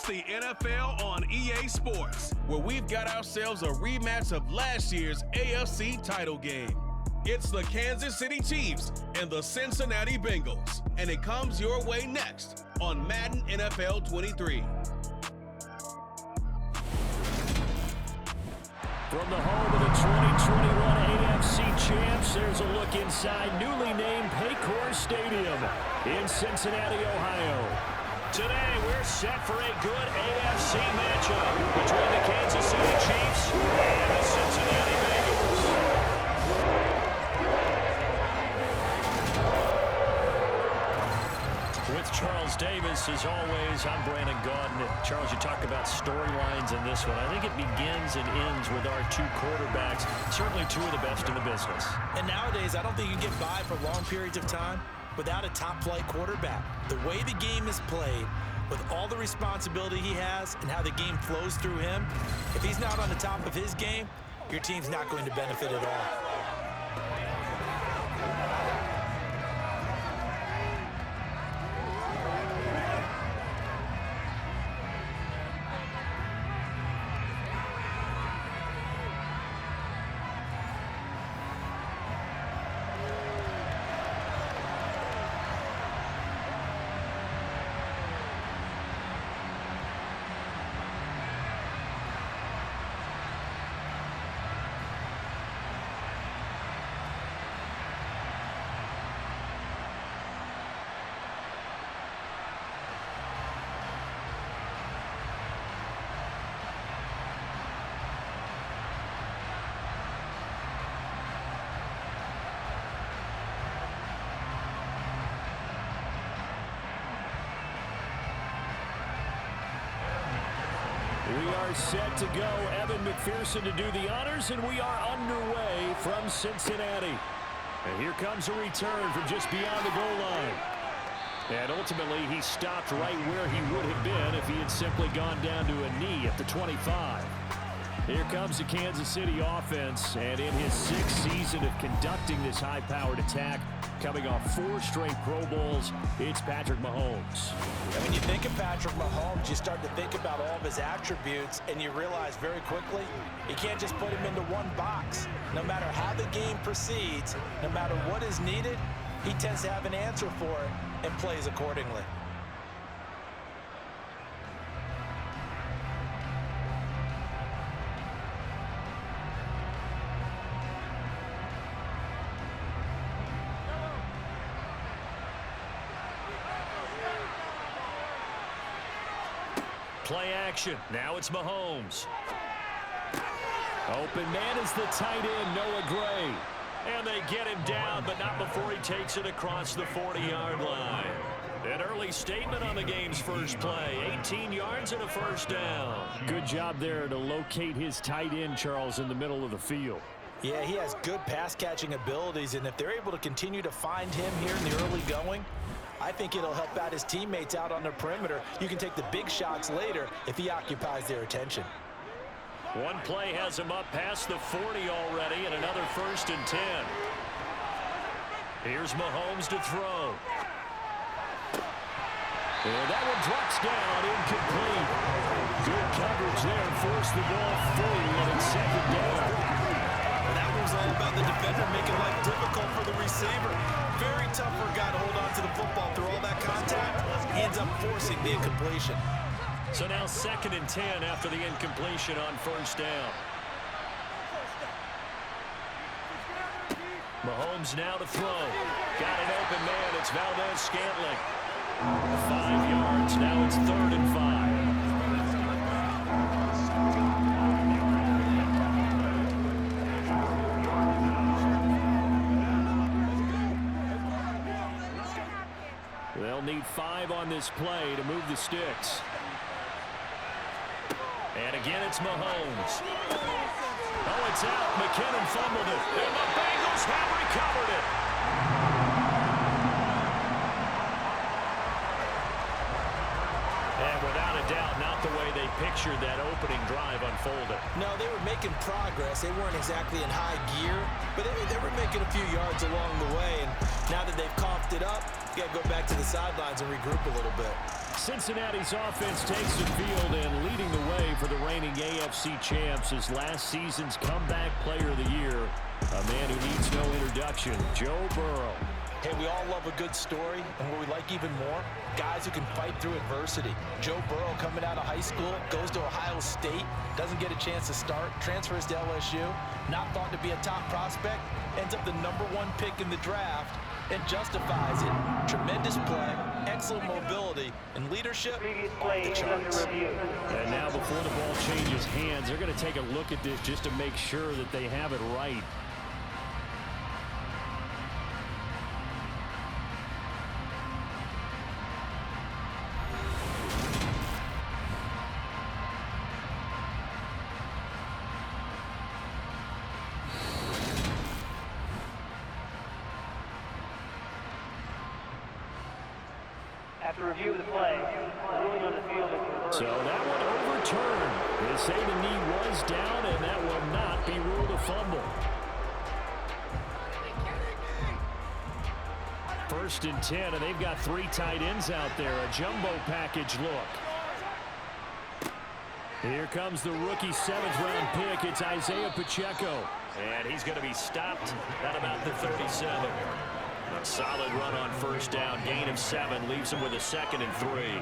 the NFL on EA Sports, where we've got ourselves a rematch of last year's AFC title game. It's the Kansas City Chiefs and the Cincinnati Bengals, and it comes your way next on Madden NFL 23. From the home of the 2021 AFC champs, there's a look inside newly named Paycor Stadium in Cincinnati, Ohio. Today, we're set for a good AFC matchup between the Kansas City Chiefs and the Cincinnati Bengals. With Charles Davis, as always, I'm Brandon Gaudin. Charles, you talk about storylines in this one. I think it begins and ends with our two quarterbacks, certainly two of the best in the business. And nowadays, I don't think you get by for long periods of time without a top-flight quarterback. The way the game is played, with all the responsibility he has and how the game flows through him, if he's not on the top of his game, your team's not going to benefit at all. We are set to go. Evan McPherson to do the honors, and we are underway from Cincinnati. And here comes a return from just beyond the goal line. And ultimately, he stopped right where he would have been if he had simply gone down to a knee at the 25. Here comes the Kansas City offense, and in his sixth season of conducting this high-powered attack, coming off 4 straight Pro Bowls, it's Patrick Mahomes. And when you think of Patrick Mahomes, you start to think about all of his attributes, and you realize very quickly, you can't just put him into one box. No matter how the game proceeds, no matter what is needed, he tends to have an answer for it and plays accordingly. Play action. Now it's Mahomes. Open man is the tight end, Noah Gray. And they get him down, but not before he takes it across the 40-yard line. An early statement on the game's first play. 18 yards and a first down. Good job there to locate his tight end, Charles, in the middle of the field. Yeah, he has good pass-catching abilities, and if they're able to continue to find him here in the early going, I think it'll help out his teammates out on the perimeter. You can take the big shots later if he occupies their attention. One play has him up past the 40 already, and another 1st and 10. Here's Mahomes to throw. And that one drops down, incomplete. Good coverage there, forced the ball free, and it's 2nd down. That was all about the defender making life difficult for the receiver. Very tough for a guy to hold on to the football through all that contact. He ends up forcing the incompletion. So now 2nd and 10 after the incompletion on 1st down. Mahomes now to throw. Got an open man. It's Valdez-Scantling. 5 yards. Now it's 3rd and 5. They'll need 5 on this play to move the sticks. And again, it's Mahomes. Oh, it's out. McKinnon fumbled it. And the Bengals have recovered it. And without a doubt, not the way they pictured that opening drive unfolded. No, they were making progress. They weren't exactly in high gear, but they were making a few yards along the way. And now that they've coughed it up, you got to go back to the sidelines and regroup a little bit. Cincinnati's offense takes the field and leading the way for the reigning AFC champs is last season's comeback player of the year, a man who needs no introduction, Joe Burrow. Hey, we all love a good story, and what we like even more, guys who can fight through adversity. Joe Burrow coming out of high school, goes to Ohio State, doesn't get a chance to start, transfers to LSU, not thought to be a top prospect, ends up the #1 pick in the draft, and justifies it. Tremendous play, excellent mobility, and leadership off the charts. And now before the ball changes hands, they're going to take a look at this just to make sure that they have it right. After review of the play, ruling on the field is reversed. So that one overturned. They say the knee was down, and that will not be ruled a fumble. 1st and 10, and they've got 3 tight ends out there. A jumbo package look. Here comes the rookie 7th-round pick. It's Isaiah Pacheco. And he's going to be stopped at about the 37. A solid run on 1st down, gain of 7, leaves him with a 2nd and 3.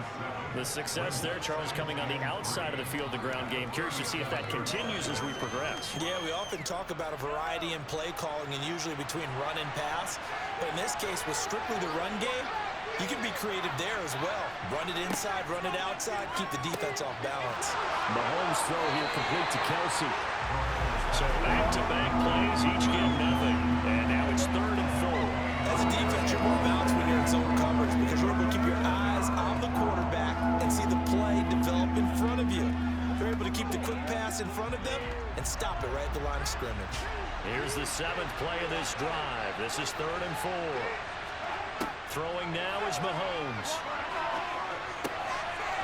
The success there, Charles, coming on the outside of the field-to-ground game. Curious to see if that continues as we progress. Yeah, we often talk about a variety in play calling and usually between run and pass. But in this case, with strictly the run game, you can be creative there as well. Run it inside, run it outside, keep the defense off balance. Mahomes throw here complete to Kelsey. So back-to-back plays, each get nothing. And now it's 3rd and 4. As a defense, you're more balanced when you're in zone coverage because you're able to keep your eyes on the quarterback and see the play develop in front of you. You're able to keep the quick pass in front of them and stop it right at the line of scrimmage. Here's the 7th play of this drive. This is 3rd and 4. Throwing now is Mahomes.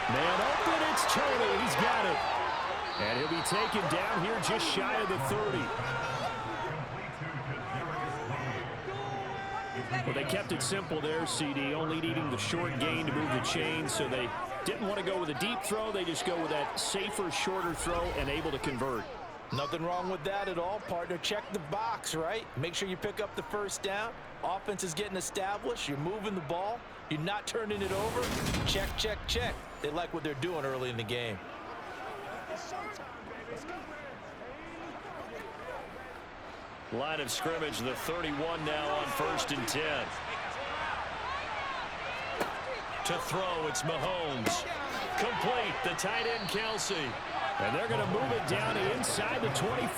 Man open, it's Tony. He's got it. And he'll be taken down here just shy of the 30. Well, they kept it simple there, CD, only needing the short gain to move the chains, so they didn't want to go with a deep throw. They just go with that safer, shorter throw and able to convert. Nothing wrong with that at all, partner. Check the box, right? Make sure you pick up the 1st down. Offense is getting established. You're moving the ball. You're not turning it over. Check, check, check. They like what they're doing early in the game. Line of scrimmage, the 31 now on 1st and 10. To throw, it's Mahomes. Complete, the tight end, Kelsey. And they're going to move it down inside the 25.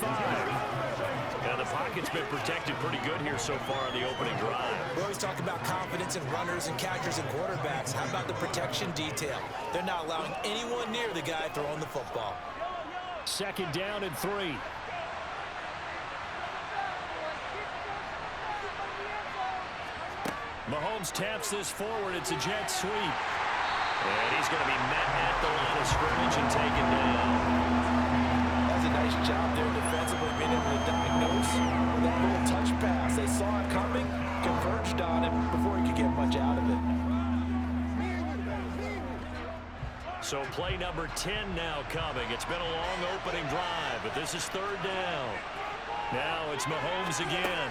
Now, the pocket's been protected pretty good here so far in the opening drive. We always talk about confidence in runners and catchers and quarterbacks. How about the protection detail? They're not allowing anyone near the guy throwing the football. 2nd down and 3. Mahomes taps this forward. It's a jet sweep. And he's going to be met at the line of scrimmage and taken down. That's a nice job there defensively, being able to diagnose that little touch pass. They saw it coming, converged on it before he could get much out of it. So play number 10 now coming. It's been a long opening drive, but this is 3rd down. Now it's Mahomes again.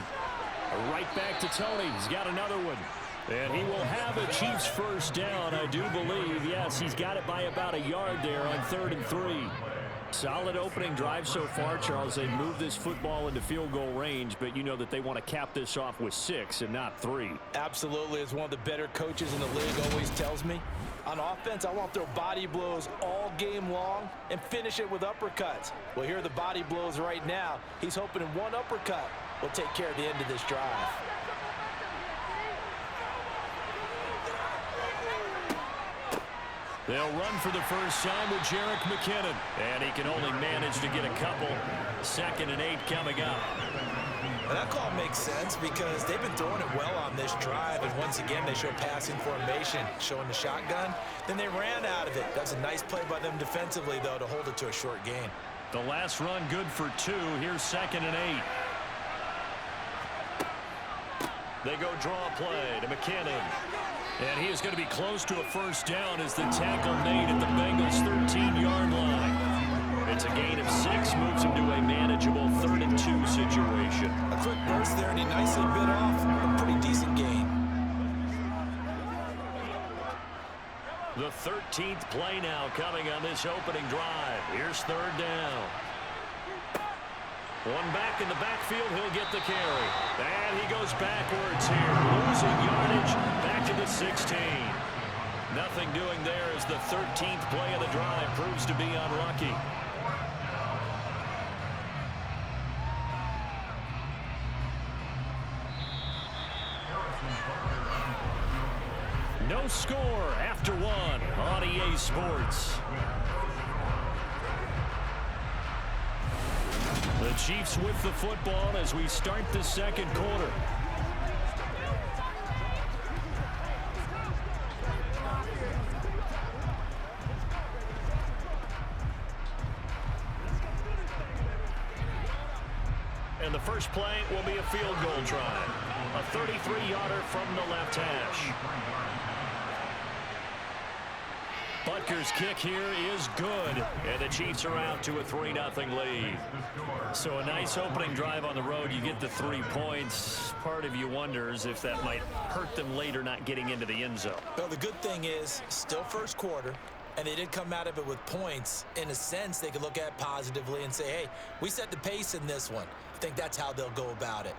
Right back to Tony. He's got another one. And he will have a Chiefs 1st down, I do believe. Yes, he's got it by about a yard there on 3rd and 3. Solid opening drive so far, Charles. They've moved this football into field goal range, but you know that they want to cap this off with 6 and not 3. Absolutely. As one of the better coaches in the league always tells me, on offense, I want to throw body blows all game long and finish it with uppercuts. Well, here are the body blows right now. He's hoping in one uppercut will take care of the end of this drive. They'll run for the first time with Jerick McKinnon. And he can only manage to get a couple. 2nd and 8 coming up. And that call makes sense because they've been throwing it well on this drive. And once again, they show passing formation, showing the shotgun. Then they ran out of it. That's a nice play by them defensively, though, to hold it to a short gain. The last run good for 2. Here's 2nd and 8. They go draw play to McKinnon. And he is going to be close to a first down as the tackle made at the Bengals' 13-yard line. It's a gain of 6, moves him to a manageable 3rd and 2 situation. A quick burst there, and he nicely bit off a pretty decent gain. The 13th play now coming on this opening drive. Here's 3rd down. One back in the backfield, he'll get the carry. And he goes backwards here, losing yardage back to the 16. Nothing doing there as the 13th play of the drive proves to be unlucky. No score after 1 on EA Sports. The Chiefs with the football as we start the second quarter. And the first play will be a field goal try. A 33-yarder from the left hash. Butker's kick here is good, and the Chiefs are out to a 3-0 lead. So a nice opening drive on the road. You get the 3 points. Part of you wonders if that might hurt them later not getting into the end zone. Well, the good thing is, still first quarter, and they did come out of it with points. In a sense, they could look at it positively and say, hey, we set the pace in this one. I think that's how they'll go about it.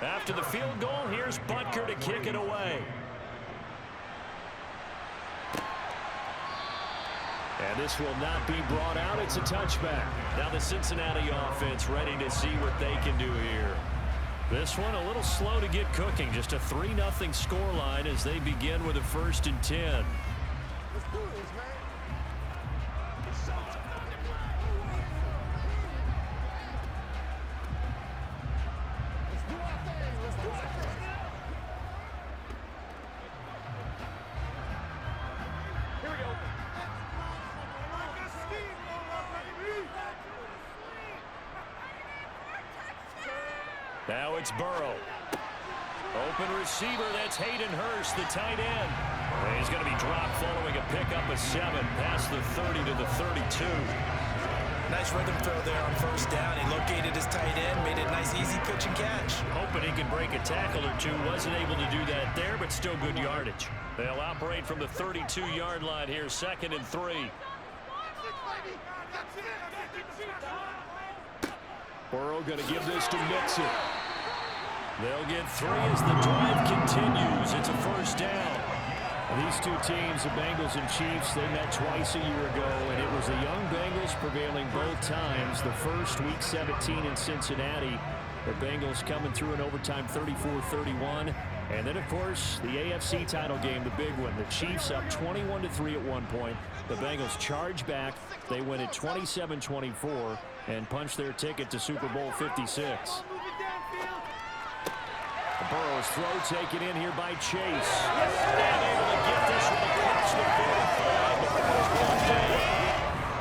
After the field goal, here's Butker to kick it away. And this will not be brought out. It's a touchback. Now the Cincinnati offense ready to see what they can do here. This one a little slow to get cooking. Just a 3-0 scoreline as they begin with a 1st and 10. Let's do this, man. It's showtime. Let's do our thing. Let's do our thing. Here we go. Like a steamroller, baby. Now it's Burrow. Open receiver, that's Hayden Hurst, the tight end. And he's going to be dropped following a pickup of 7 past the 30 to the 32. Nice rhythm throw there on first down. He located his tight end, made it a nice easy pitch and catch. Hoping he could break a tackle or two. Wasn't able to do that there, but still good yardage. They'll operate from the 32-yard line here, 2nd and 3. Burrow going to give this to Mixon. They'll get 3 as the drive continues. It's a first down. These two teams, the Bengals and Chiefs, they met twice a year ago, and it was the young Bengals prevailing both times. The first, Week 17 in Cincinnati. The Bengals coming through in overtime 34-31. And then, of course, the AFC title game, the big one. The Chiefs up 21-3 at one point. The Bengals charge back. They win at 27-24 and punch their ticket to Super Bowl 56. Burrow's throw taken in here by Chase. And able to get this one across the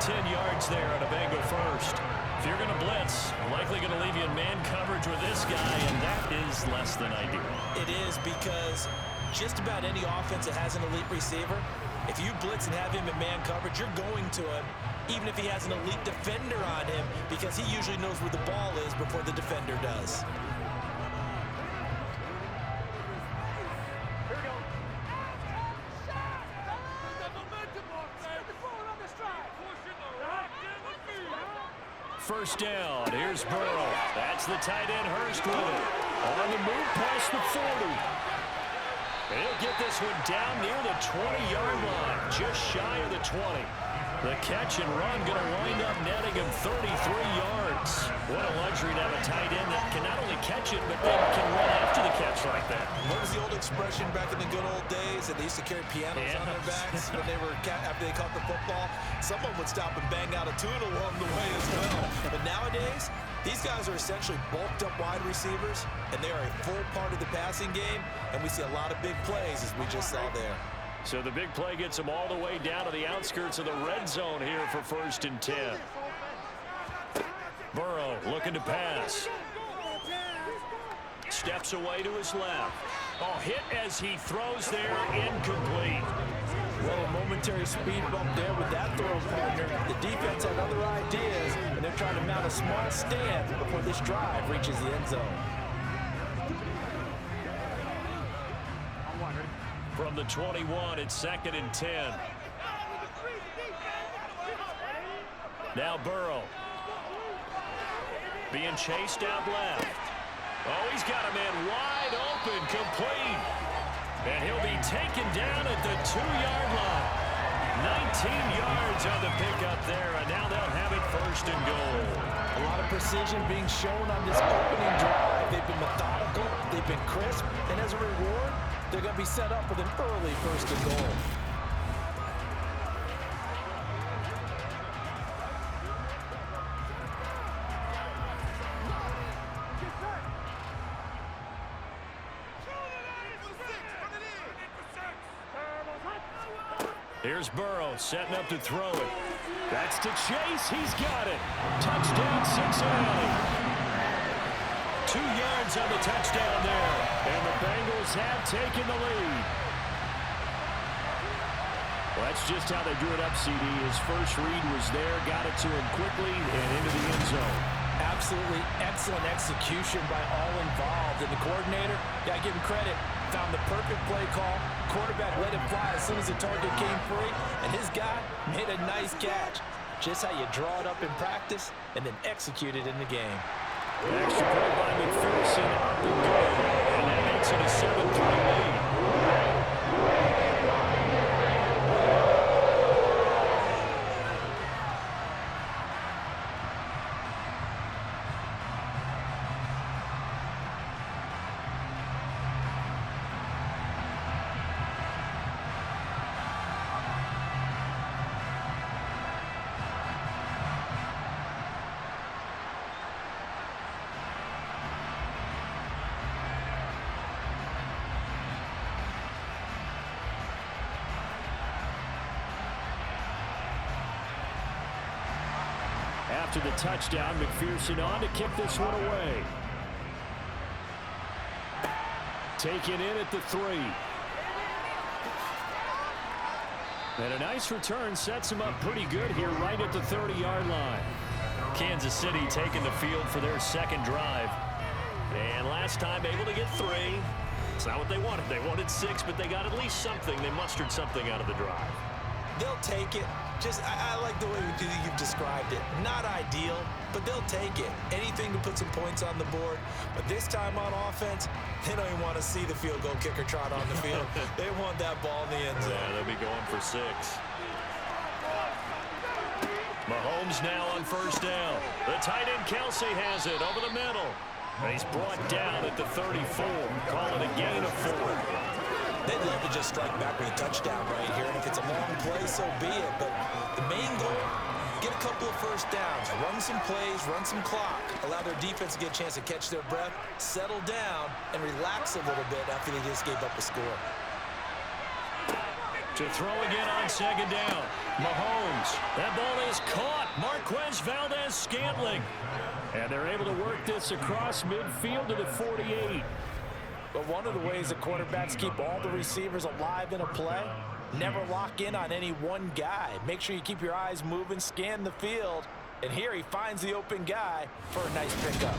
45. 10 yards there on a Bengal first. If you're going to blitz, likely going to leave you in man coverage with this guy, and that is less than ideal. It is, because just about any offense that has an elite receiver, if you blitz and have him in man coverage, you're going to him, even if he has an elite defender on him, because he usually knows where the ball is before the defender does. First down, here's Burrow. That's the tight end, Hurst with it. On the move past the 40. He'll get this one down near the 20-yard line, just shy of the 20. The catch and run going to wind up netting him 33 yards. What a luxury to have a tight end that can not only catch it, but then can run after the catch like that. What was the old expression back in the good old days that they used to carry pianos on their backs when they were after they caught the football? Someone would stop and bang out a tune along the way as well. But nowadays, these guys are essentially bulked up wide receivers, and they are a full part of the passing game, and we see a lot of big plays as we just saw there. So the big play gets them all the way down to the outskirts of the red zone here for 1st and 10. Burrow looking to pass. Steps away to his left. Oh, hit as he throws there, incomplete. Well, a momentary speed bump there with that throw partner. The defense had other ideas, and they're trying to mount a small stand before this drive reaches the end zone. From the 21, it's 2nd and 10. Now Burrow. Being chased out left. Oh, he's got a man wide open, complete. And he'll be taken down at the 2-yard line. 19 yards on the pickup there, and now they'll have it 1st and goal. A lot of precision being shown on this opening drive. They've been methodical, they've been crisp, and as a reward, they're going to be set up with an early 1st and goal. Here's Burrow setting up to throw it. That's to Chase. He's got it. Touchdown, Cincinnati. 2 yards on the touchdown there. And the Bengals have taken the lead. Well, that's just how they drew it up, CD. His first read was there, got it to him quickly, and into the end zone. Absolutely excellent execution by all involved. And the coordinator, got to give him credit, found the perfect play call. Quarterback let it fly as soon as the target came free, and his guy made a nice catch. Just how you draw it up in practice and then execute it in the game. An extra point by McPherson up and good, and that makes it a 7-3 lead. After the touchdown, McPherson on to kick this one away. Taken in at the 3. And a nice return sets him up pretty good here right at the 30-yard line. Kansas City taking the field for their second drive. And last time able to get 3. It's not what they wanted. They wanted 6, but they got at least something. They mustered something out of the drive. They'll take it. I like the way you've described it. Not ideal, but they'll take it. Anything to put some points on the board. But this time on offense, they don't even want to see the field goal kicker trot on the field. They want that ball in the end zone. Yeah, they'll be going for 6. Mahomes now on 1st down. The tight end Kelsey has it over the middle. And he's brought down at the 34. Call it a gain of 4. They'd love to just strike back with a touchdown right here, and if it's a long play, so be it. But the main goal, get a couple of 1st downs, run some plays, run some clock, allow their defense to get a chance to catch their breath, settle down, and relax a little bit after they just gave up a score. To throw again on 2nd down. Mahomes. That ball is caught. Marquez Valdez-Scantling. And they're able to work this across midfield to the 48. But one of the ways that quarterbacks keep all the receivers alive in a play, never lock in on any one guy. Make sure you keep your eyes moving, scan the field, and here he finds the open guy for a nice pickup.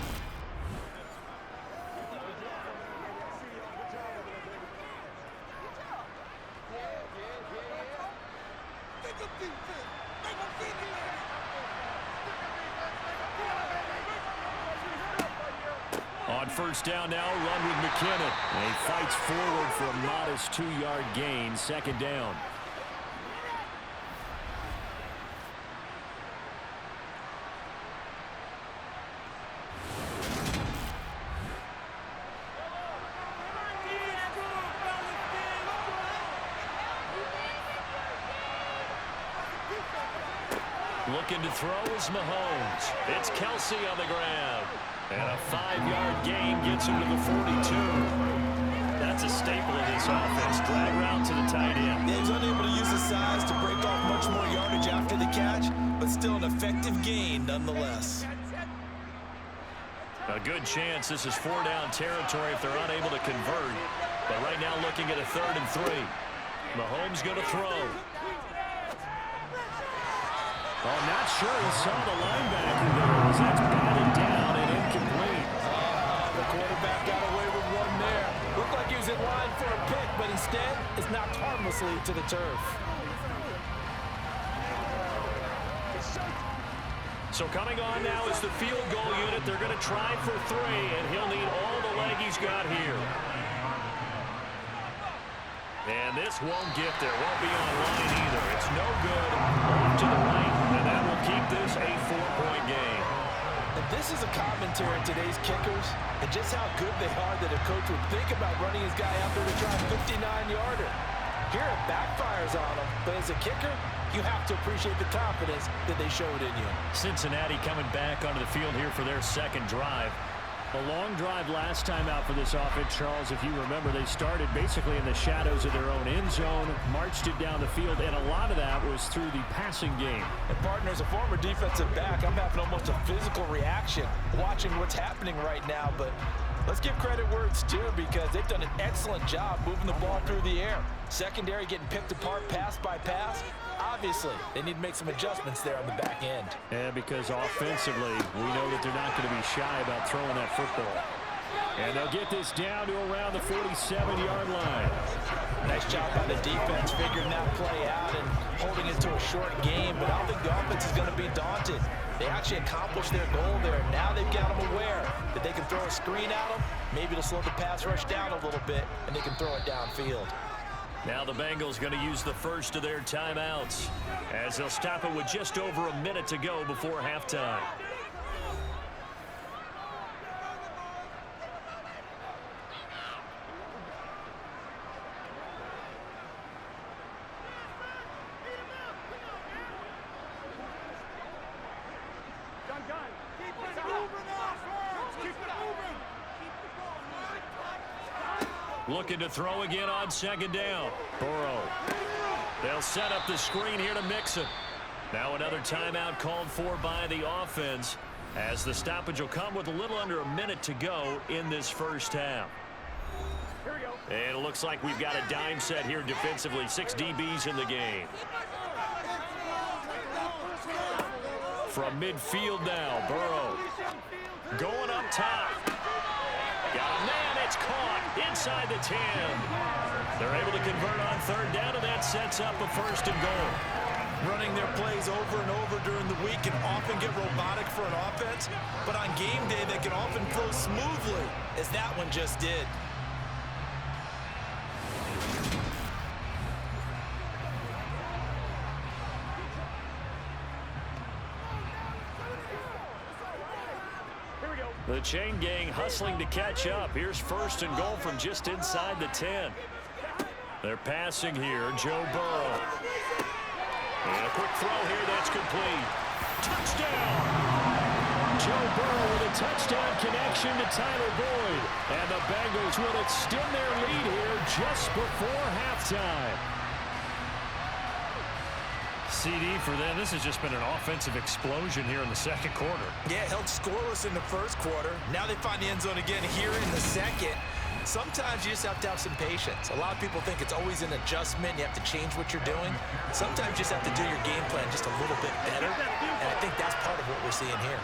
On 1st down now, run with McKinnon. And he fights forward for a modest 2-yard gain, 2nd down. Looking to throw is Mahomes. It's Kelsey on the ground. And a 5-yard gain gets him to the 42. That's a staple of this offense. Drag route to the tight end. They've effective gain nonetheless. A good chance this is 4-down territory if they're unable to convert. But right now looking at a 3rd and 3. Mahomes going to throw. Oh, not sure he saw the linebacker there as that's batted down and incomplete. The quarterback got away with one there. Looked like he was in line for a pick, but instead it's knocked harmlessly to the turf. So coming on now is the field goal unit. They're going to try for 3, and he'll need all the leg he's got here. And this won't get there. Won't be on line either. It's no good. Off to the right, and that will keep this a 4-point game. And this is a commentary on today's kickers and just how good they are that a coach would think about running his guy out there to try a 59-yarder. Here it backfires on him, but as a kicker, you have to appreciate the confidence that they showed in you. Cincinnati coming back onto the field here for their second drive. A long drive last time out for this offense, Charles. If you remember, they started basically in the shadows of their own end zone, marched it down the field, and a lot of that was through the passing game. And partner, as a former defensive back, I'm having almost a physical reaction watching what's happening right now, but let's give credit where it's due because they've done an excellent job moving the ball through the air. Secondary getting picked apart pass by pass. Obviously, they need to make some adjustments there on the back end. Yeah, because offensively, we know that they're not going to be shy about throwing that football. And they'll get this down to around the 47-yard line. Nice job by the defense figuring that play out and holding it to a short game, but I don't think the offense is going to be daunted. They actually accomplished their goal there. Now they've got them aware that they can throw a screen at them. Maybe it'll slow the pass rush down a little bit, and they can throw it downfield. Now the Bengals going to use the first of their timeouts as they'll stop it with just over a minute to go before halftime. Looking to throw again on 2nd down. Burrow. They'll set up the screen here to mix it. Now another timeout called for by the offense as the stoppage will come with a little under a minute to go in this first half. And it looks like we've got a dime set here defensively. 6 DBs in the game. From midfield now, Burrow. Going up top. Got a man, it's caught inside the 10. They're able to convert on 3rd down, and that sets up a 1st and goal. Running their plays over and over during the week can often get robotic for an offense, but on game day they can often flow smoothly, as that one just did. The chain gang hustling to catch up. Here's 1st and goal from just inside the 10. They're passing here. Joe Burrow. And a quick throw here. That's complete. Touchdown. Joe Burrow with a touchdown connection to Tyler Boyd. And the Bengals will extend their lead here just before halftime. CD for them. This has just been an offensive explosion here in the 2nd quarter. Yeah, held scoreless in the 1st quarter. Now they find the end zone again here in the 2nd. Sometimes you just have to have some patience. A lot of people think it's always an adjustment. You have to change what you're doing. Sometimes you just have to do your game plan just a little bit better. And I think that's part of what we're seeing here.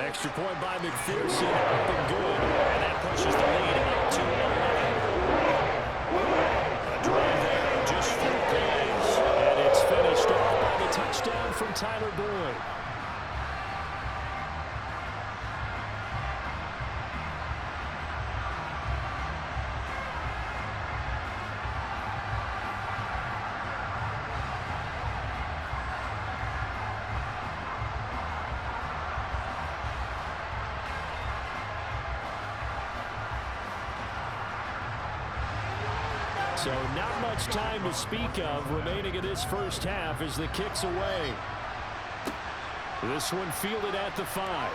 Extra point by McPherson. Up and good. And that pushes the lead up to 11. A drive there, just 4 plays. And it's finished off by the touchdown from Tyler Boyd. So not much time to speak of remaining in this first half as the kick's away. This one fielded at the 5.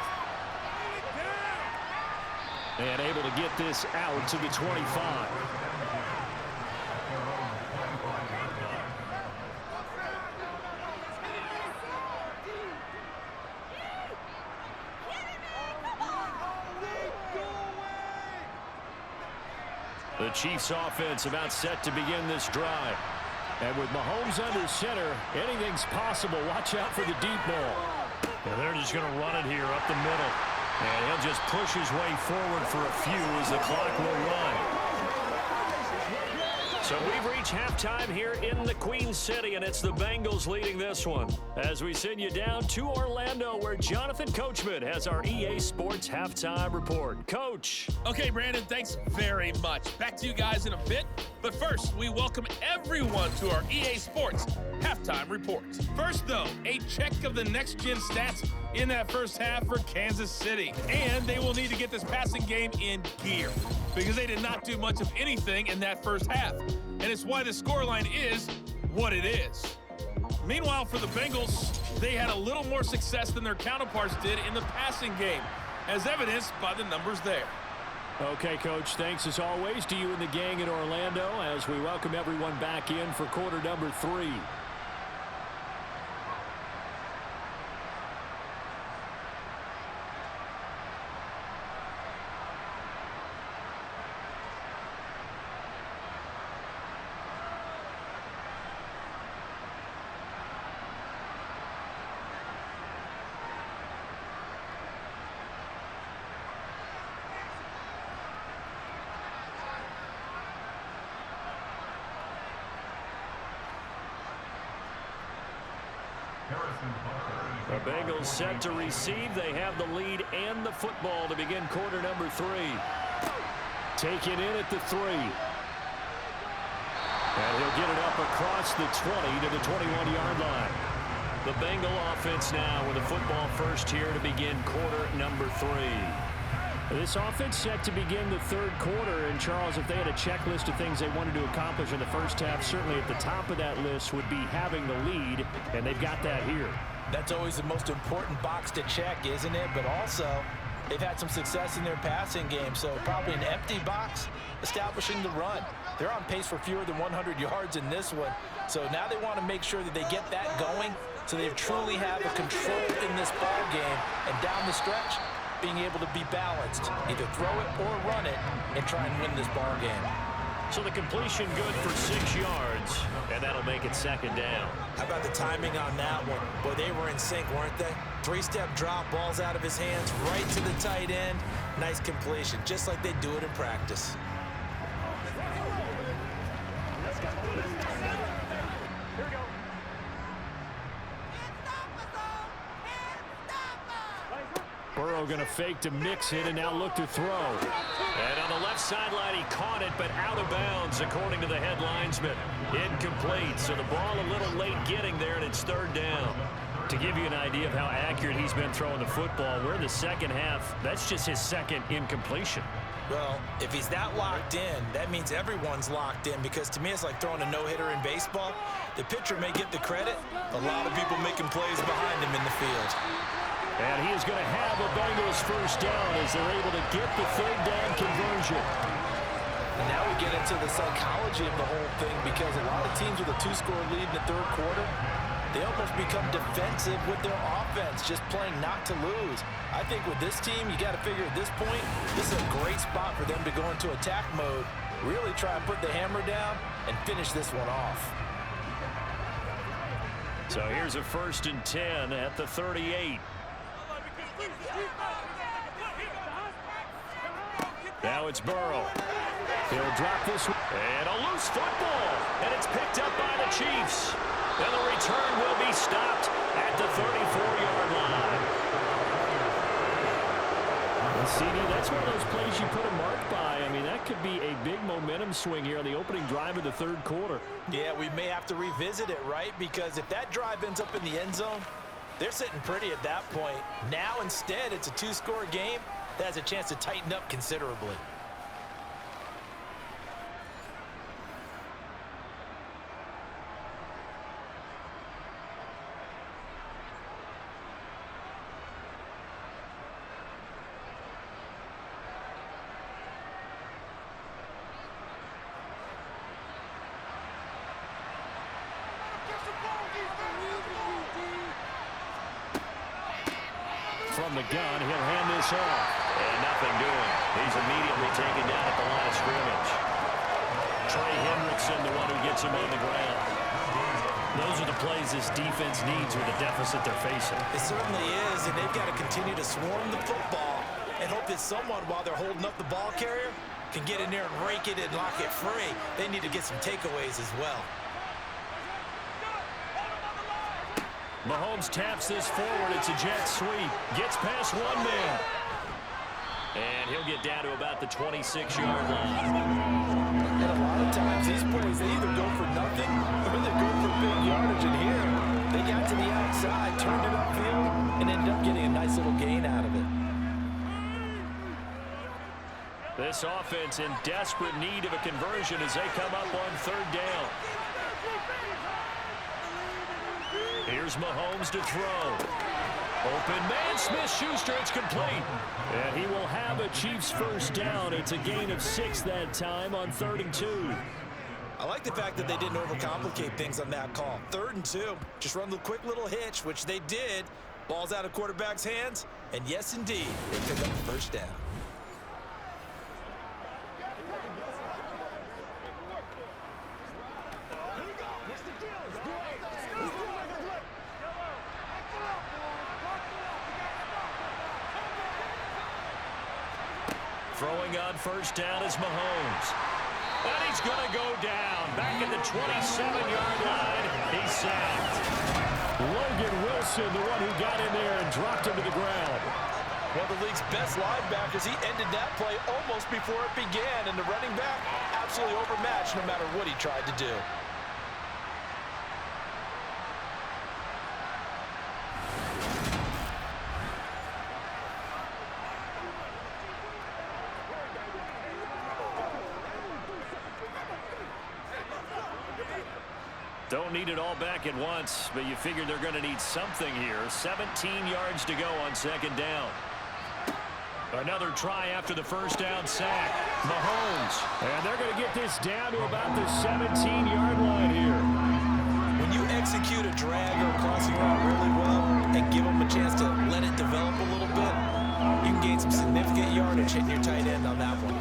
And able to get this out to the 25. The Chiefs offense about set to begin this drive. And with Mahomes under center, anything's possible. Watch out for the deep ball. And they're just going to run it here up the middle. And he'll just push his way forward for a few as the clock will run. So we've reached halftime here in the Queen City, and it's the Bengals leading this one. As we send you down to Orlando, where Jonathan Coachman has our EA Sports halftime report. Coach. Okay, Brandon, thanks very much. Back to you guys in a bit. But first, we welcome everyone to our EA Sports halftime report. First, though, a check of the next-gen stats in that first half for Kansas City. And they will need to get this passing game in gear because they did not do much of anything in that first half. And it's why the scoreline is what it is. Meanwhile, for the Bengals, they had a little more success than their counterparts did in the passing game, as evidenced by the numbers there. Okay, Coach, thanks as always to you and the gang in Orlando as we welcome everyone back in for quarter number 3. The Bengals set to receive. They have the lead and the football to begin quarter number 3. Taken in at the 3. And he'll get it up across the 20 to the 21-yard line. The Bengal offense now with the football first here to begin quarter number 3. This offense set to begin the third quarter. And, Charles, if they had a checklist of things they wanted to accomplish in the first half, certainly at the top of that list would be having the lead, and they've got that here. That's always the most important box to check, isn't it? But also, they've had some success in their passing game, so probably an empty box establishing the run. They're on pace for fewer than 100 yards in this one, so now they want to make sure that they get that going so they truly have a control in this ball game, and down the stretch, being able to be balanced, either throw it or run it, and try and win this ball game. So the completion good for 6 yards, and that'll make it second down. How about the timing on that one? Boy, they were in sync, weren't they? 3-step drop, balls out of his hands, right to the tight end. Nice completion, just like they do it in practice. Burrow going to fake to mix it and now look to throw. And on the left sideline, he caught it, but out of bounds, according to the head linesman. Incomplete, so the ball a little late getting there, and it's third down. To give you an idea of how accurate he's been throwing the football, we're in the second half. That's just his second incompletion. Well, if he's that locked in, that means everyone's locked in, because to me it's like throwing a no-hitter in baseball. The pitcher may get the credit, a lot of people making plays behind him in the field. And he is going to have a Bengals first down as they're able to get the third down conversion. And now we get into the psychology of the whole thing, because a lot of teams with a 2-score lead in the third quarter, they almost become defensive with their offense, just playing not to lose. I think with this team, you got to figure at this point, this is a great spot for them to go into attack mode, really try and put the hammer down and finish this one off. So here's a 1st and 10 at the 38. Now it's Burrow. He'll drop this one. And a loose football. And it's picked up by the Chiefs. And the return will be stopped at the 34-yard line. And CD, that's one of those plays you put a mark by. I mean, that could be a big momentum swing here on the opening drive of the third quarter. Yeah, we may have to revisit it, right? Because if that drive ends up in the end zone, they're sitting pretty at that point. Now, instead, it's a 2-score game that has a chance to tighten up considerably. From the gun, he'll hand this off. And nothing doing. He's immediately taken down at the line of scrimmage. Wilson, the one who gets him on the ground. Those are the plays this defense needs with the deficit they're facing. It certainly is, and they've got to continue to swarm the football and hope that someone, while they're holding up the ball carrier, can get in there and rake it and lock it free. They need to get some takeaways as well. Mahomes taps this forward. It's a jet sweep. Gets past one man. And he'll get down to about the 26-yard line. And a lot of times these plays, they either go for nothing or they go for big yardage. And here, they got to the outside, turned it upfield, and ended up getting a nice little gain out of it. This offense in desperate need of a conversion as they come up on third down. Here's Mahomes to throw. Open man, Smith-Schuster, it's complete. And he will have a Chiefs first down. It's a gain of 6 that time on 3rd and 2. I like the fact that they didn't overcomplicate things on that call. 3rd and 2, just run the quick little hitch, which they did. Ball's out of quarterback's hands, and yes, indeed, they pick up the first down. Throwing on first down is Mahomes. And he's going to go down. Back at the 27-yard line. He's sacked. Logan Wilson, the one who got in there and dropped him to the ground. One of the league's best linebackers. He ended that play almost before it began. And the running back, absolutely overmatched no matter what he tried to do. Don't need it all back at once, but you figure they're going to need something here. 17 yards to go on second down. Another try after the first down sack. Mahomes. And they're going to get this down to about the 17-yard line here. When you execute a drag or a crossing route really well and give them a chance to let it develop a little bit, you can gain some significant yardage hitting your tight end on that one.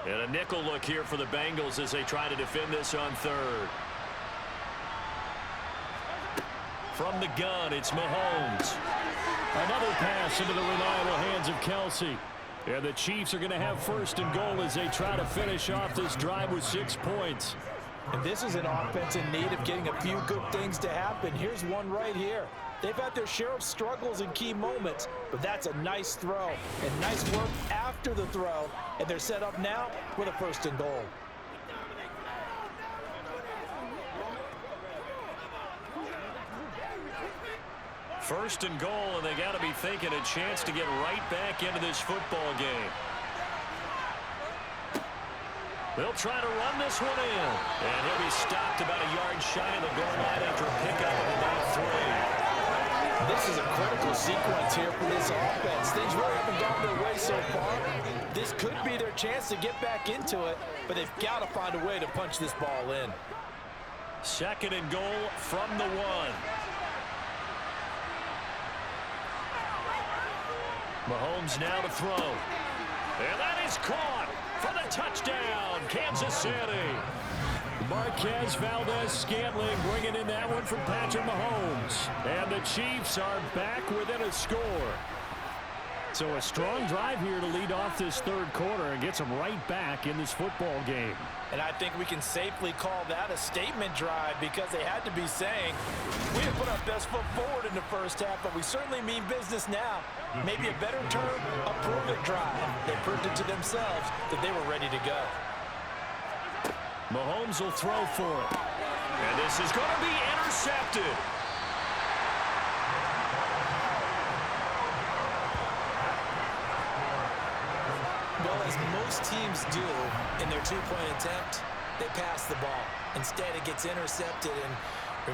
And a nickel look here for the Bengals as they try to defend this on third. From the gun, it's Mahomes. Another pass into the reliable hands of Kelsey. And the Chiefs are going to have first and goal as they try to finish off this drive with 6 points. And this is an offense in need of getting a few good things to happen. Here's one right here. They've had their share of struggles in key moments, but that's a nice throw and nice work after the throw. And they're set up now with a first and goal. First and goal, and they got to be thinking a chance to get right back into this football game. They'll try to run this one in. And he'll be stopped about a yard shy of the goal line after a pickup of about 3. This is a critical sequence here for this offense. Things really haven't gone their way so far. This could be their chance to get back into it, but they've got to find a way to punch this ball in. Second and goal from the 1. Mahomes now to throw. And that is caught for the touchdown, Kansas City. Marquez Valdez-Scantling bringing in that one from Patrick Mahomes. And the Chiefs are back within a score. So a strong drive here to lead off this third quarter and gets them right back in this football game. And I think we can safely call that a statement drive because they had to be saying, we have put our best foot forward in the first half, but we certainly mean business now. Maybe a better term, a prove-it drive. They proved it to themselves that they were ready to go. Mahomes will throw for it. And this is going to be intercepted. Well, as most teams do in their two-point attempt, they pass the ball. Instead, it gets intercepted. And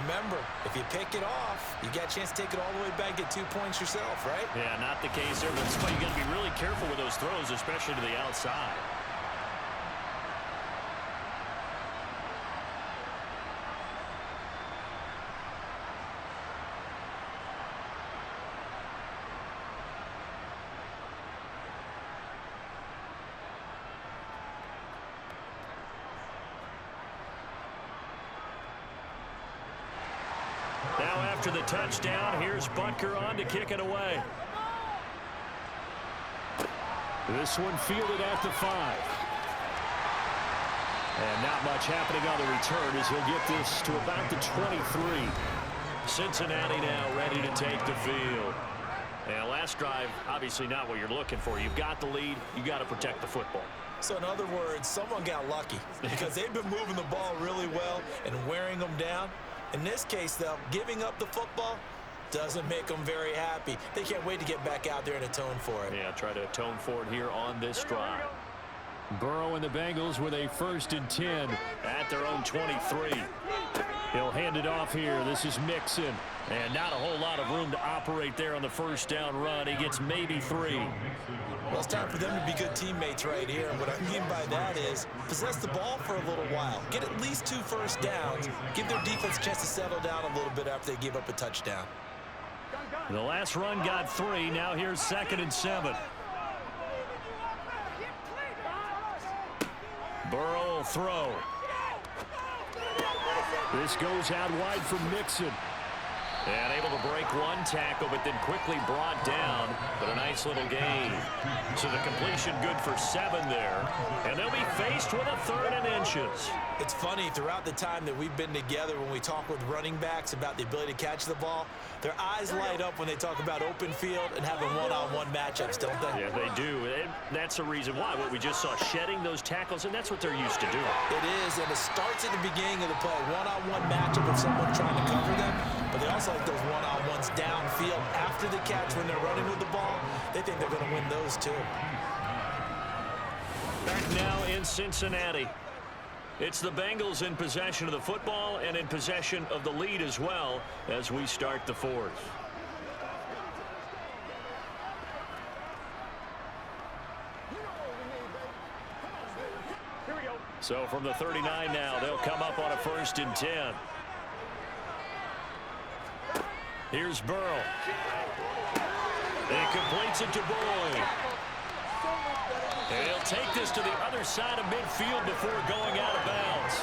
remember, if you pick it off, you got a chance to take it all the way back, get 2 points yourself, right? Yeah, not the case there, but that's why you got to be really careful with those throws, especially to the outside. after the touchdown. Here's Butker on to kick it away. This one fielded at the 5. And not much happening on the return as he'll get this to about the 23. Cincinnati now ready to take the field. And last drive, obviously not what you're looking for. You've got the lead. You got to protect the football. So in other words, someone got lucky because they've been moving the ball really well and wearing them down. In this case, though, giving up the football doesn't make them very happy. They can't wait to get back out there and atone for it. Yeah, try to atone for it here on this drive. Burrow and the Bengals with a 1st and 10 at their own 23. He'll hand it off here. This is Mixon. And not a whole lot of room to operate there on the first down run. He gets maybe 3. Well, it's time for them to be good teammates right here. And what I mean by that is possess the ball for a little while. Get at least 2 first downs. Give their defense a chance to settle down a little bit after they give up a touchdown. The last run got 3. Now here's 2nd and 7. Burrow will throw. This goes out wide from Mixon. And able to break one tackle, but then quickly brought down. But a nice little gain. So the completion good for 7 there. And they'll be faced with a 3rd and inches. It's funny, throughout the time that we've been together, when we talk with running backs about the ability to catch the ball, their eyes light up when they talk about open field and having one-on-one matchups, don't they? Yeah, they do. And that's the reason why. What we just saw, shedding those tackles, and that's what they're used to doing. It is, and it starts at the beginning of the play. One-on-one matchup of someone trying to cover them, but they also like those one-on-ones downfield after the catch when they're running with the ball. They think they're going to win those too. Back now in Cincinnati. It's the Bengals in possession of the football and in possession of the lead as well as we start the 4th. So from the 39 now, they'll come up on a 1st and 10. Here's Burrow. He completes it to Boyd. And he'll take this to the other side of midfield before going out of bounds.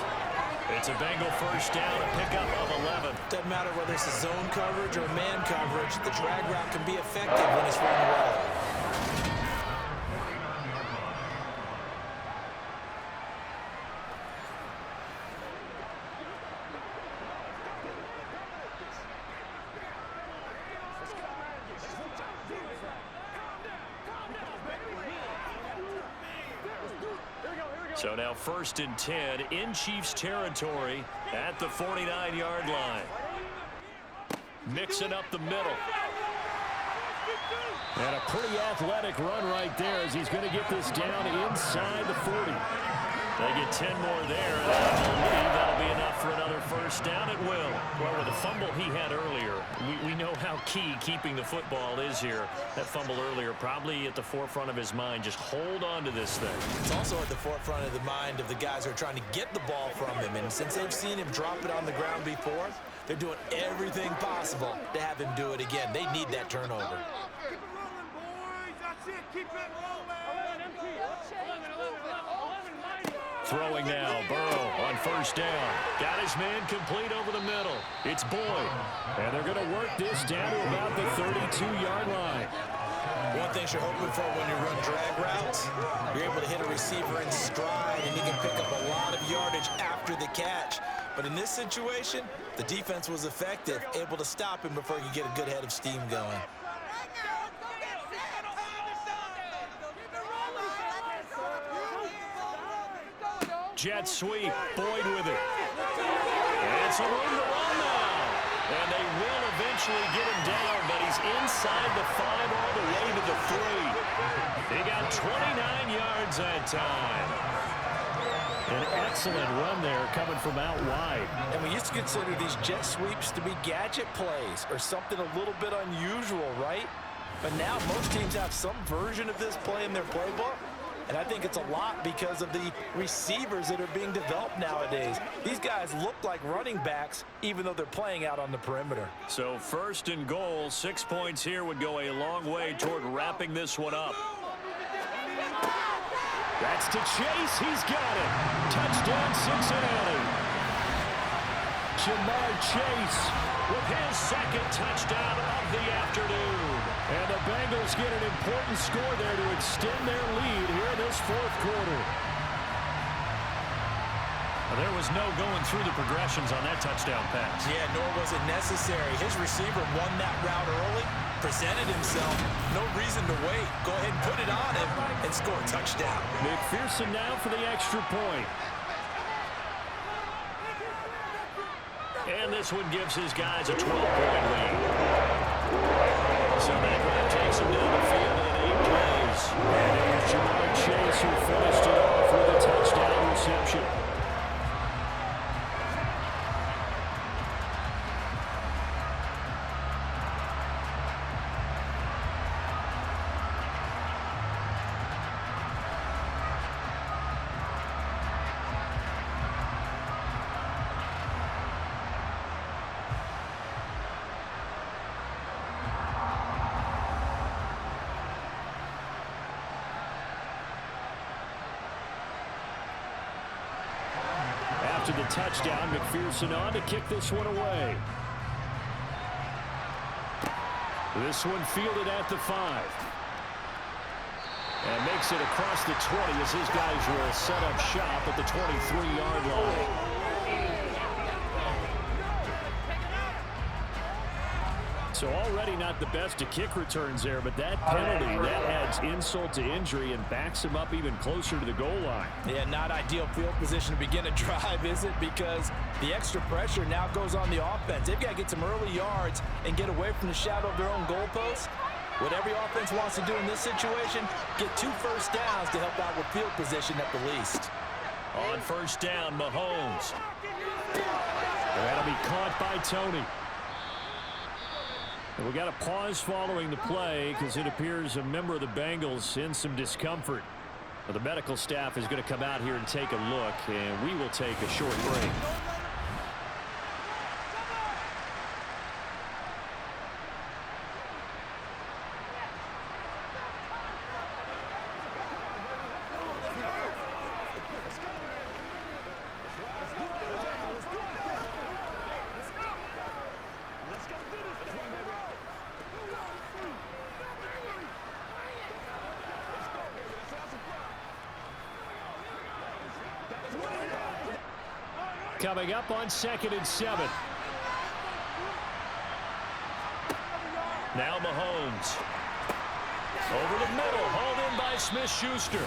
It's a Bengal first down, a pickup of 11. Doesn't matter whether it's a zone coverage or man coverage, the drag route can be effective when it's run well. So now 1st and 10 in Chiefs territory at the 49-yard line. Mixing up the middle. And a pretty athletic run right there as he's going to get this down inside the 40. They get 10 more there, and I believe that'll be enough for another first down. It will. Well, with the fumble he had earlier, we know how key keeping the football is here. That fumble earlier probably at the forefront of his mind. Just hold on to this thing. It's also at the forefront of the mind of the guys who are trying to get the ball from him. And since they've seen him drop it on the ground before, they're doing everything possible to have him do it again. They need that turnover. Throwing now, Burrow on first down. Got his man complete over the middle. It's Boyd. And they're going to work this down to about the 32-yard line. One thing you're hoping for when you run drag routes, you're able to hit a receiver in stride, and he can pick up a lot of yardage after the catch. But in this situation, the defense was effective, able to stop him before he could get a good head of steam going. Jet sweep, Boyd with it. And some room to run now. And they will eventually get him down, but he's inside the 5 all the way to the 3. He got 29 yards that time. An excellent run there coming from out wide. And we used to consider these jet sweeps to be gadget plays or something a little bit unusual, right? But now most teams have some version of this play in their playbook. And I think it's a lot because of the receivers that are being developed nowadays. These guys look like running backs, even though they're playing out on the perimeter. So 1st and goal, 6 points here would go a long way toward wrapping this one up. That's to Chase. He's got it. Touchdown, Cincinnati. Jamar Chase with his second touchdown of the afternoon. And the Bengals get an important score there to extend their lead here in this fourth quarter. There was no going through the progressions on that touchdown pass. Yeah, nor was it necessary. His receiver won that route early, presented himself. No reason to wait. Go ahead and put it on him and score a touchdown. McPherson now for the extra point. And this one gives his guys a 12-point lead. So that drive takes him down the field in 8 plays. And it was Jamar Chase who finished it off with a touchdown reception. After the touchdown, McPherson on to kick this one away. This one fielded at the 5. And makes it across the 20 as his guys will set up shop at the 23-yard line. So already not the best of kick returns there, but that penalty, that adds insult to injury and backs him up even closer to the goal line. Yeah, not ideal field position to begin a drive, is it? Because the extra pressure now goes on the offense. They've got to get some early yards and get away from the shadow of their own goalposts. What every offense wants to do in this situation, get 2 first downs to help out with field position at the least. On first down, Mahomes. That'll be caught by Tony. We got a pause following the play because it appears a member of the Bengals in some discomfort. But the medical staff is going to come out here and take a look, and we will take a short break. Coming up on 2nd and 7. Now Mahomes. Over the middle, hauled in by Smith-Schuster.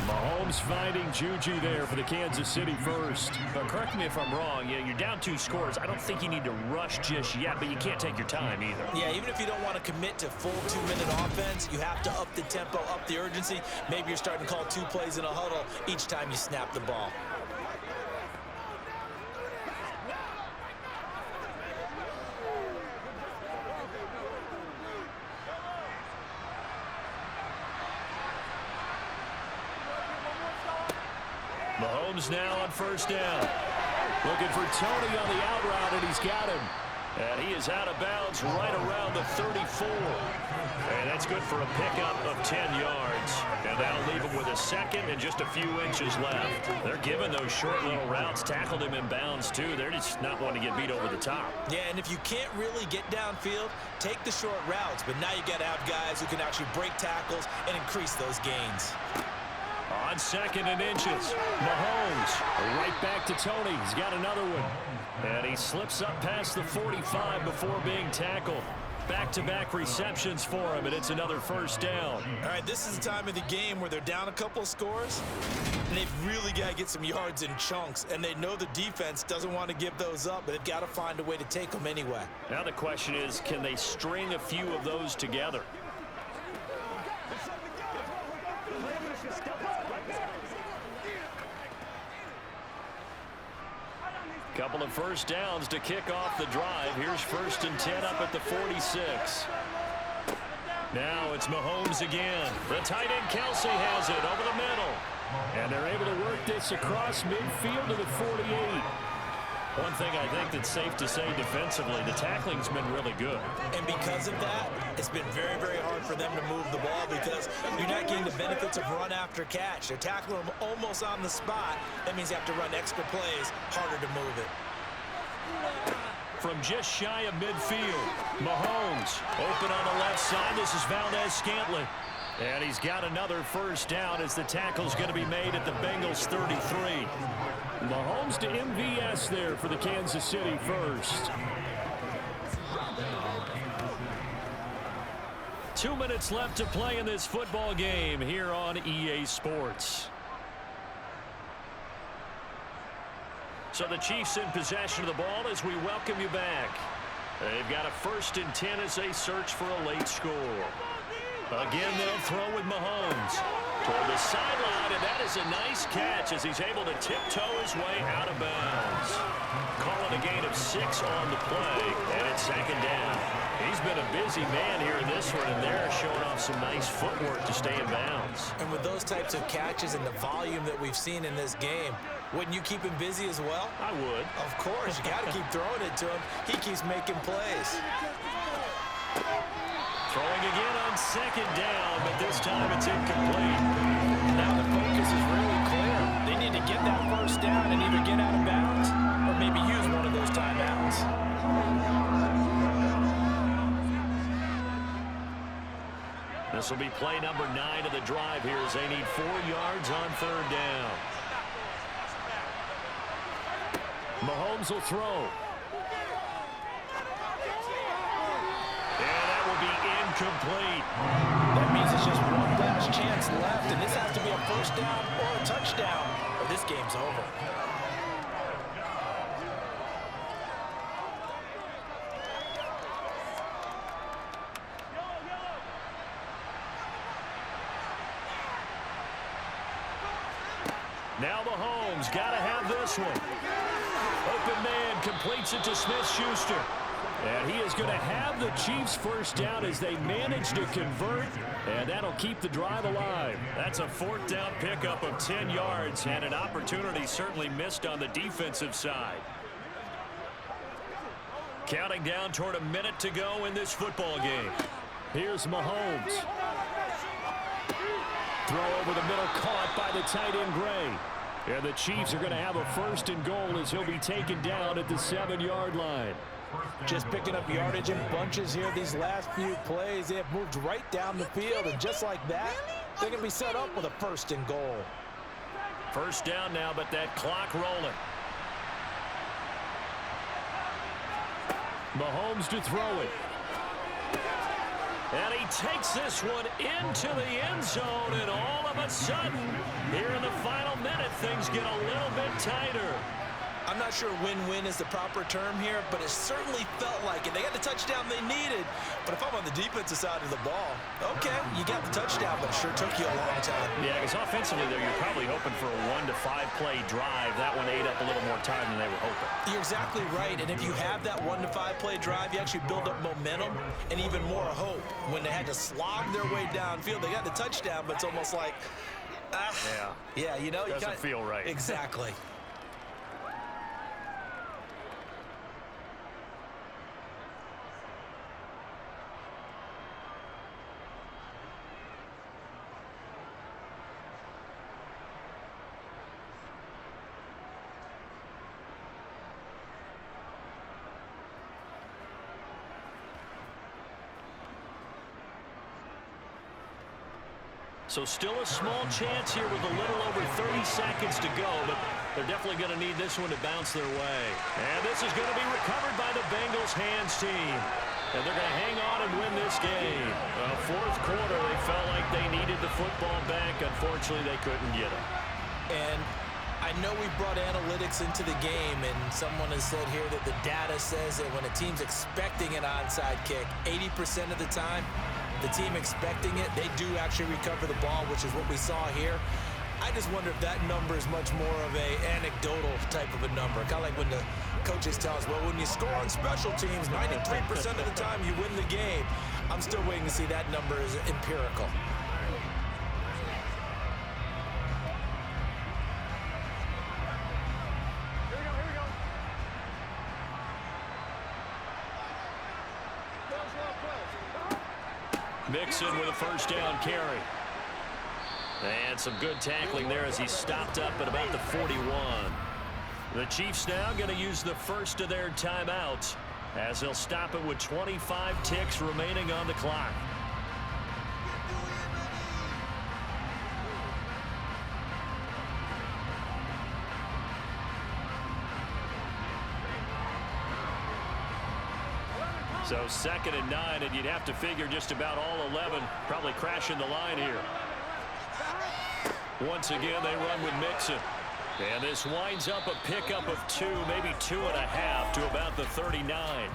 Mahomes finding Juju there for the Kansas City first. But correct me if I'm wrong, you're down 2 scores. I don't think you need to rush just yet, but you can't take your time either. Yeah, even if you don't want to commit to full 2-minute offense, you have to up the tempo, up the urgency. Maybe you're starting to call 2 plays in a huddle each time you snap the ball. Mahomes now on first down. Looking for Tony on the out route, and he's got him. And he is out of bounds right around the 34. And that's good for a pickup of 10 yards. And that'll leave him with a second and just a few inches left. They're giving those short little routes, tackled him in bounds too. They're just not wanting to get beat over the top. Yeah, and if you can't really get downfield, take the short routes. But now you got to have guys who can actually break tackles and increase those gains. On 2nd and inches, Mahomes right back to Tony. He's got another one. And he slips up past the 45 before being tackled. Back-to-back receptions for him, and it's another first down. All right, this is the time of the game where they're down a couple of scores, and they've really got to get some yards in chunks, and they know the defense doesn't want to give those up, but they've got to find a way to take them anyway. Now the question is, can they string a few of those together? Couple of first downs to kick off the drive. Here's 1st and 10 up at the 46. Now it's Mahomes again. The tight end Kelsey has it over the middle. And they're able to work this across midfield to the 48. One thing I think that's safe to say defensively, the tackling's been really good. And because of that, it's been very, very hard for them to move the ball because you're not getting the benefits of run after catch. They're tackling them almost on the spot. That means you have to run extra plays, harder to move it. From just shy of midfield, Mahomes open on the left side. This is Valdez-Scantling. And he's got another first down as the tackle's going to be made at the Bengals 33. Mahomes to MVS there for the Kansas City first. 2 minutes left to play in this football game here on EA Sports. So the Chiefs in possession of the ball as we welcome you back. They've got a 1st and 10 as they search for a late score. Again, they'll throw with Mahomes toward the sideline, and that is a nice catch as he's able to tiptoe his way out of bounds. Calling a gain of 6 on the play, and it's 2nd down. He's been a busy man here in this one, and they're showing off some nice footwork to stay in bounds. And with those types of catches and the volume that we've seen in this game, wouldn't you keep him busy as well? I would. Of course. You got to keep throwing it to him. He keeps making plays. Throwing again on 2nd down, but this time it's incomplete. Now the focus is really clear. They need to get that 1st down and either get out of bounds or maybe use one of those timeouts. This will be play number 9 of the drive here as they need 4 yards on 3rd down. Mahomes will throw. And that will be incomplete. That means it's just one last chance left, and this has to be a 1st down or a touchdown, or this game's over. Now Mahomes got to have this one. Open man completes it to Smith-Schuster. And he is going to have the Chiefs 1st down as they manage to convert, and that'll keep the drive alive. That's a 4th down pickup of 10 yards, and an opportunity certainly missed on the defensive side. Counting down toward a minute to go in this football game. Here's Mahomes. Throw over the middle, caught by the tight end Gray. And the Chiefs are going to have a 1st and goal as he'll be taken down at the 7-yard line. Just picking up yardage in bunches here these last few plays. They have moved right down the field, and just like that, they're going to be set up with a 1st and goal. 1st down now, but that clock rolling. Mahomes to throw it. And he takes this one into the end zone, and all of a sudden, here in the final minute, things get a little bit tighter. I'm not sure win-win is the proper term here, but it certainly felt like it. They got the touchdown they needed, but if I'm on the defensive side of the ball, okay, you got the touchdown, but it sure took you a long time. Yeah, because offensively, though, you're probably hoping for a 1 to 5 play drive. That one ate up a little more time than they were hoping. You're exactly right, and if you have that 1 to 5 play drive, you actually build up momentum and even more hope. When they had to slog their way downfield, they got the touchdown, but it's almost like, yeah, you know, doesn't feel right. Exactly. So still a small chance here with a little over 30 seconds to go, but they're definitely going to need this one to bounce their way. And this is going to be recovered by the Bengals hands team. And they're going to hang on and win this game. Well, 4th quarter, they felt like they needed the football back. Unfortunately, they couldn't get it. And I know we brought analytics into the game, and someone has said here that the data says that when a team's expecting an onside kick, 80% of the time, the team expecting it, they do actually recover the ball, which is what we saw here. I just wonder if that number is much more of a anecdotal type of a number. Kind of like when the coaches tell us, well, when you score on special teams, 93% of the time you win the game. I'm still waiting to see that number is empirical. Mixon with a 1st down carry. And some good tackling there as he stopped up at about the 41. The Chiefs now going to use the first of their timeouts as they'll stop it with 25 ticks remaining on the clock. So 2nd and 9, and you'd have to figure just about all 11 probably crashing the line here. Once again, they run with Mixon. And this winds up a pickup of 2, maybe 2.5 to about the 39.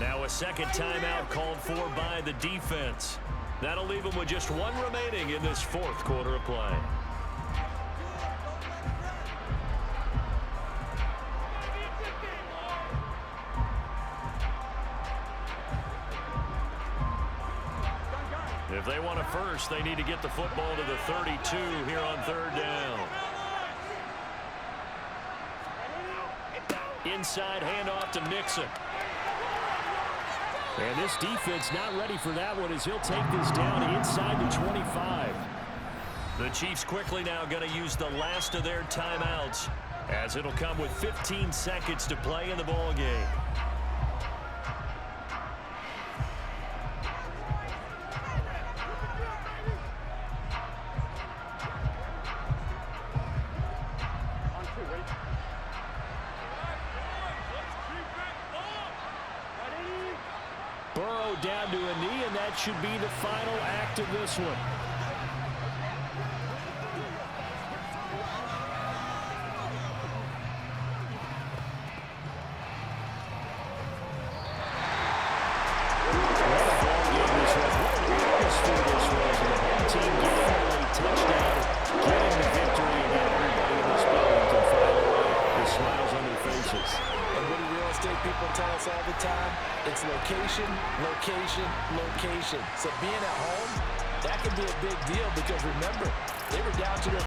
Now a second timeout called for by the defense. That'll leave them with just 1 remaining in this 4th quarter of play. If they want a first, they need to get the football to the 32 here on 3rd down. Inside handoff to Mixon. And this defense not ready for that one as he'll take this down inside the 25. The Chiefs quickly now going to use the last of their timeouts as it'll come with 15 seconds to play in the ball game. Burrow down to a knee, and that should be the final act of this one. People tell us all the time, it's location, location, location. So being at home, that can be a big deal because remember, they were down to their